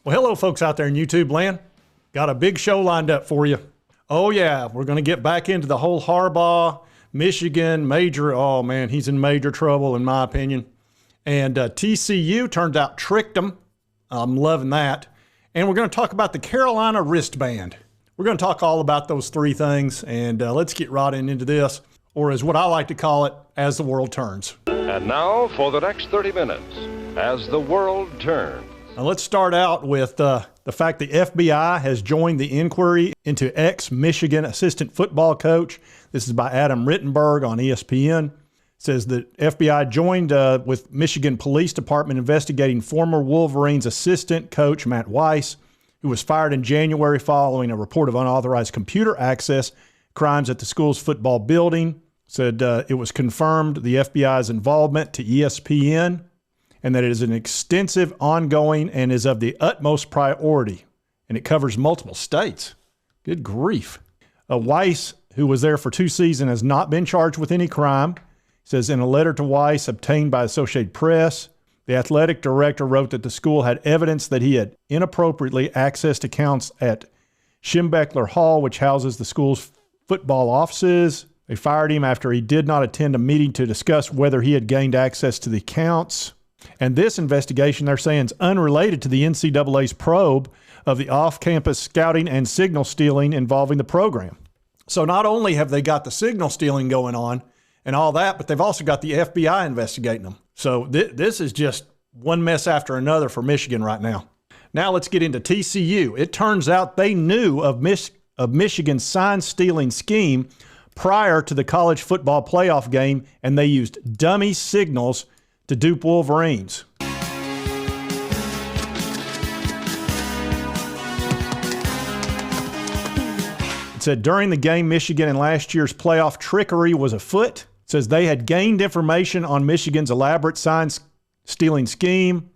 Well, hello, folks out there in YouTube land. Got a big show lined up for you. Oh, yeah, we're going to get back into the whole Harbaugh, Michigan, oh, man, he's in major trouble, in my opinion. And TCU turned out tricked them. I'm loving that. And we're going to talk about the Carolina wristband. We're going to talk all about those three things, and let's get right into this, or as what I like to call it, as the world turns. And now for the next 30 minutes, as the world turns. Now let's start out with the fact the FBI has joined the inquiry into ex-Michigan assistant football coach. This is by Adam Rittenberg on ESPN. It says that FBI joined with Michigan Police Department investigating former Wolverines assistant coach Matt Weiss, who was fired in January following a report of unauthorized computer access crimes at the school's football building. Said it was confirmed the FBI's involvement to ESPN and that it is an extensive, ongoing, and is of the utmost priority. And it covers multiple states. Good grief. Weiss, who was there for 2 seasons, has not been charged with any crime. It says in a letter to Weiss obtained by Associated Press, the athletic director wrote that the school had evidence that he had inappropriately accessed accounts at Schembechler Hall, which houses the school's football offices. They fired him after he did not attend a meeting to discuss whether he had gained access to the accounts. And this investigation, they're saying, is unrelated to the NCAA's probe of the off-campus scouting and signal stealing involving the program. So not only have they got the signal stealing going on and all that, but they've also got the FBI investigating them. So this is just one mess after another for Michigan right now. Now let's get into TCU. It turns out they knew of Michigan's sign-stealing scheme prior to the college football playoff game, and they used dummy signals to dupe Wolverines. It said during the game, Michigan in last year's playoff trickery was afoot. It says they had gained information on Michigan's elaborate sign-stealing scheme.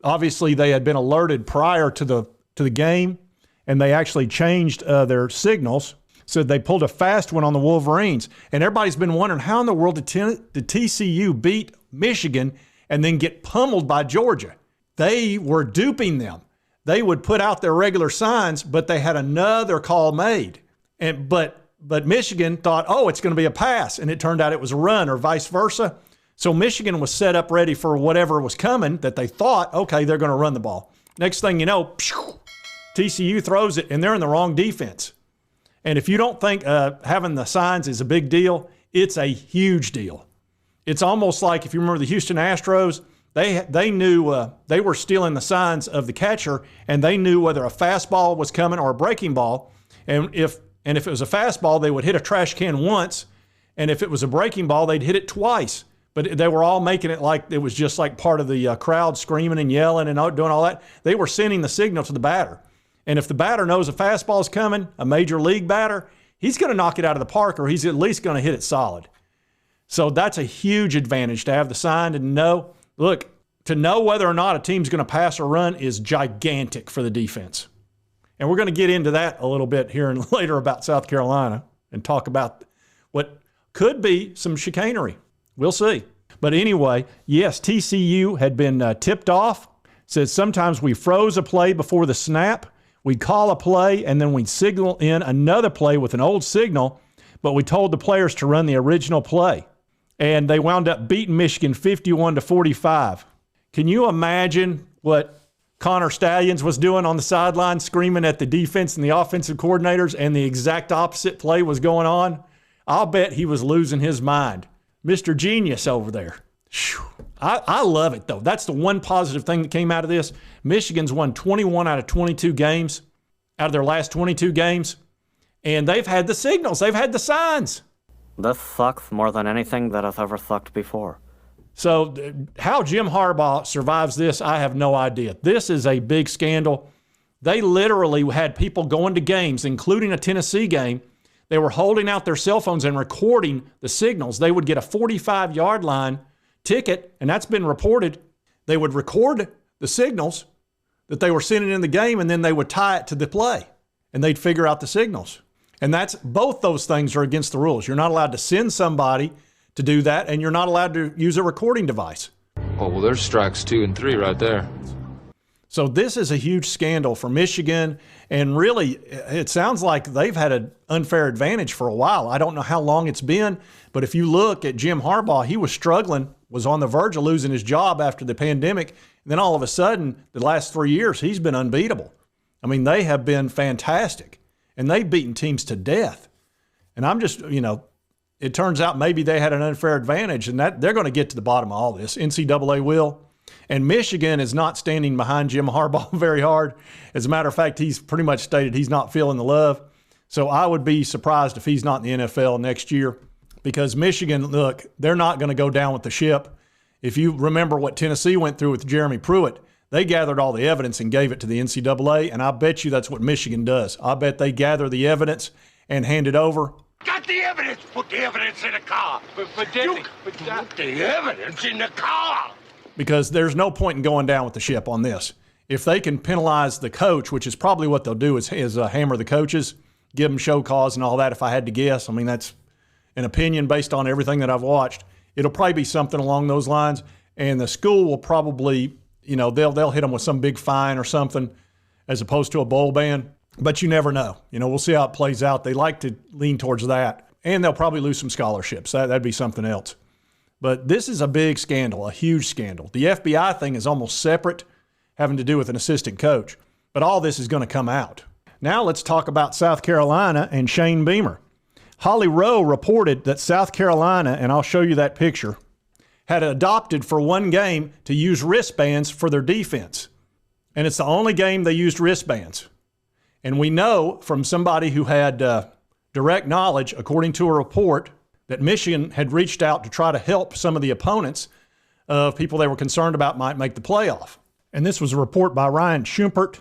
Obviously, they had been alerted prior to the game, and they actually changed their signals. So they pulled a fast one on the Wolverines. And everybody's been wondering, how in the world did TCU beat Michigan and then get pummeled by Georgia? They were duping them. They would put out their regular signs, but they had another call made. But Michigan thought, oh, it's going to be a pass. And it turned out it was a run or vice versa. So Michigan was set up ready for whatever was coming that they thought, okay, they're going to run the ball. Next thing you know, TCU throws it, and they're in the wrong defense. And if you don't think having the signs is a big deal, it's a huge deal. It's almost like if you remember the Houston Astros, they knew they were stealing the signs of the catcher, and they knew whether a fastball was coming or a breaking ball. And if it was a fastball, they would hit a trash can once, and if it was a breaking ball, they'd hit it twice. But they were all making it like it was just like part of the crowd screaming and yelling and doing all that. They were sending the signal to the batter. And if the batter knows a fastball is coming, a major league batter, he's going to knock it out of the park, or he's at least going to hit it solid. So that's a huge advantage to have the sign and know. Look, to know whether or not a team's going to pass or run is gigantic for the defense. And we're going to get into that a little bit here and later about South Carolina and talk about what could be some chicanery. We'll see. But anyway, yes, TCU had been tipped off. Says sometimes we froze a play before the snap. We'd call a play, and then we'd signal in another play with an old signal, but we told the players to run the original play. And they wound up beating Michigan 51-45. Can you imagine what Connor Stallions was doing on the sideline, screaming at the defense and the offensive coordinators, and the exact opposite play was going on? I'll bet he was losing his mind. Mr. Genius over there. Whew. I love it, though. That's the one positive thing that came out of this. Michigan's won 21 out of 22 games, out of their last 22 games, and they've had the signals. They've had the signs. This sucks more than anything that has ever sucked before. So how Jim Harbaugh survives this, I have no idea. This is a big scandal. They literally had people going to games, including a Tennessee game. They were holding out their cell phones and recording the signals. They would get a 45-yard line ticket, and that's been reported. They would record the signals that they were sending in the game, and then they would tie it to the play, and they'd figure out the signals. And that's both those things are against the rules. You're not allowed to send somebody to do that, and you're not allowed to use a recording device. Oh, well, there's strikes 2 and 3 right there. So this is a huge scandal for Michigan, and really it sounds like they've had an unfair advantage for a while. I don't know how long it's been, but if you look at Jim Harbaugh, he was struggling, was on the verge of losing his job after the pandemic, and then all of a sudden, the last 3 years, he's been unbeatable. I mean, they have been fantastic, and they've beaten teams to death. And I'm just, it turns out maybe they had an unfair advantage, and that they're going to get to the bottom of all this. NCAA will. And Michigan is not standing behind Jim Harbaugh very hard. As a matter of fact, he's pretty much stated he's not feeling the love. So I would be surprised if he's not in the NFL next year, because Michigan, look, they're not going to go down with the ship. If you remember what Tennessee went through with Jeremy Pruitt, they gathered all the evidence and gave it to the NCAA, and I bet you that's what Michigan does. I bet they gather the evidence and hand it over. Got the evidence. Put the evidence in the car. Put the evidence in the car. Because there's no point in going down with the ship on this. If they can penalize the coach, which is probably what they'll do, is hammer the coaches, give them show cause and all that, if I had to guess. I mean, that's an opinion based on everything that I've watched. It'll probably be something along those lines, and the school will probably, they'll hit them with some big fine or something as opposed to a bowl ban. But you never know. We'll see how it plays out. They like to lean towards that, and they'll probably lose some scholarships. That'd be something else. But this is a big scandal, a huge scandal. The FBI thing is almost separate, having to do with an assistant coach. But all this is going to come out. Now let's talk about South Carolina and Shane Beamer. Holly Rowe reported that South Carolina, and I'll show you that picture, had adopted for one game to use wristbands for their defense. And it's the only game they used wristbands. And we know from somebody who had direct knowledge, according to a report, that Michigan had reached out to try to help some of the opponents of people they were concerned about might make the playoff. And this was a report by Ryan Schumpert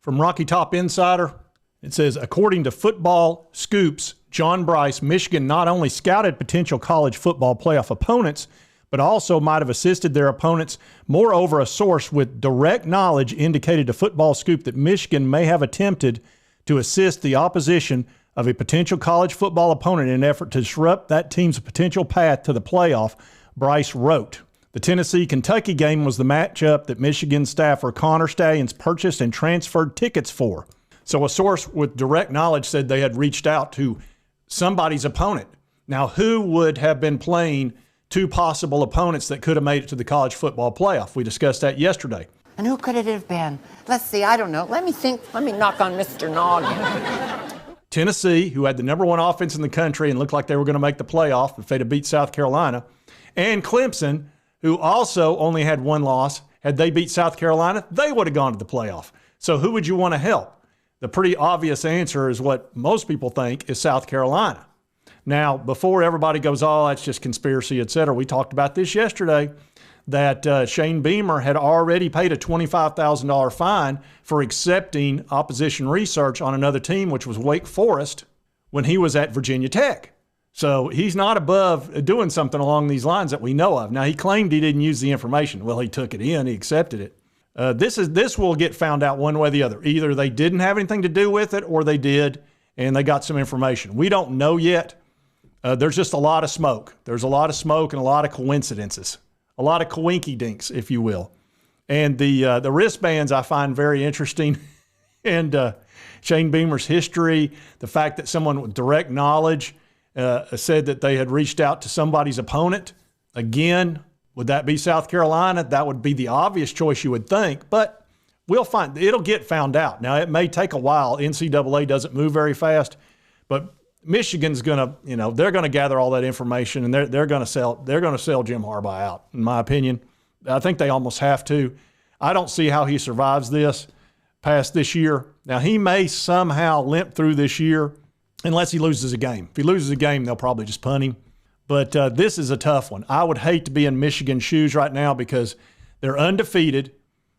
from Rocky Top Insider. It says, according to Football Scoops, John Bryce, Michigan not only scouted potential college football playoff opponents, but also might have assisted their opponents. Moreover, a source with direct knowledge indicated to Football Scoop that Michigan may have attempted to assist the opposition of a potential college football opponent in an effort to disrupt that team's potential path to the playoff, Bryce wrote. The Tennessee-Kentucky game was the matchup that Michigan staffer Connor Stallions purchased and transferred tickets for. So a source with direct knowledge said they had reached out to somebody's opponent. Now, who would have been playing two possible opponents that could have made it to the college football playoff? We discussed that yesterday. And who could it have been? Let's see, I don't know. Let me think. Let me knock on Mr. Noggin. Tennessee, who had the number one offense in the country and looked like they were going to make the playoff if they'd have beat South Carolina, and Clemson, who also only had one loss. Had they beat South Carolina, they would have gone to the playoff. So who would you want to help? The pretty obvious answer is what most people think is South Carolina. Now, before everybody goes, oh, that's just conspiracy, et cetera, we talked about this yesterday, that Shane Beamer had already paid a $25,000 fine for accepting opposition research on another team, which was Wake Forest, when he was at Virginia Tech. So he's not above doing something along these lines that we know of. Now, he claimed he didn't use the information. Well, he took it in. He accepted it. This will get found out one way or the other. Either they didn't have anything to do with it or they did, and they got some information. We don't know yet. There's just a lot of smoke. There's a lot of smoke and a lot of coincidences. A lot of coinky-dinks, if you will. And the wristbands I find very interesting. And Shane Beamer's history, the fact that someone with direct knowledge said that they had reached out to somebody's opponent. Again, would that be South Carolina? That would be the obvious choice you would think. But we'll find, it'll get found out. Now, it may take a while. NCAA doesn't move very fast. But Michigan's going to, they're going to gather all that information, and they're going to sell Jim Harbaugh out, in my opinion. I think they almost have to. I don't see how he survives this past this year. Now, he may somehow limp through this year unless he loses a game. If he loses a game, they'll probably just punt him. But this is a tough one. I would hate to be in Michigan's shoes right now because they're undefeated.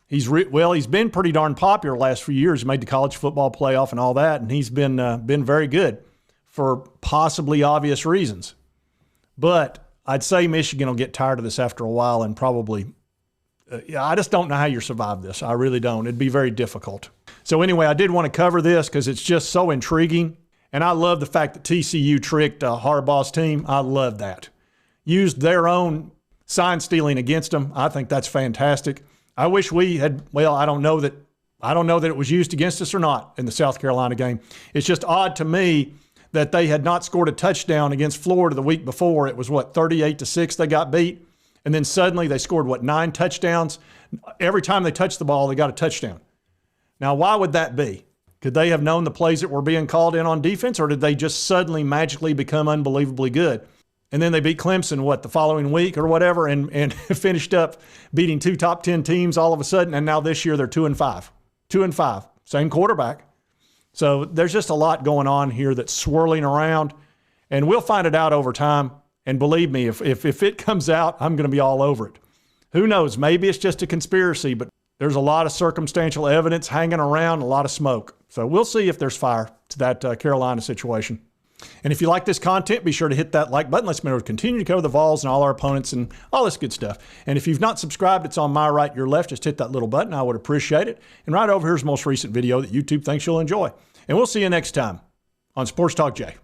He's been pretty darn popular the last few years. He made the college football playoff and all that, and he's been very good for possibly obvious reasons. But I'd say Michigan will get tired of this after a while and probably I just don't know how you survive this. I really don't. It'd be very difficult. So anyway, I did want to cover this because it's just so intriguing. And I love the fact that TCU tricked Harbaugh's team. I love that. Used their own sign stealing against them. I think that's fantastic. I wish we had, well, I don't know that it was used against us or not in the South Carolina game. It's just odd to me that they had not scored a touchdown against Florida the week before. It was 38-6 they got beat. And then suddenly they scored 9 touchdowns. Every time they touched the ball, they got a touchdown. Now, why would that be? Could they have known the plays that were being called in on defense, or did they just suddenly magically become unbelievably good? And then they beat Clemson, the following week or whatever, and finished up beating 2 top 10 teams all of a sudden. And now this year they're 2-5. 2-5. Same quarterback. So there's just a lot going on here that's swirling around, and we'll find it out over time. And believe me, if it comes out, I'm going to be all over it. Who knows? Maybe it's just a conspiracy, but there's a lot of circumstantial evidence hanging around, a lot of smoke. So we'll see if there's fire to that Carolina situation. And if you like this content, be sure to hit that like button. Let's be able to continue to cover the Vols and all our opponents and all this good stuff. And if you've not subscribed, it's on my right, your left. Just hit that little button. I would appreciate it. And right over here's the most recent video that YouTube thinks you'll enjoy. And we'll see you next time on Sports Talk Jay.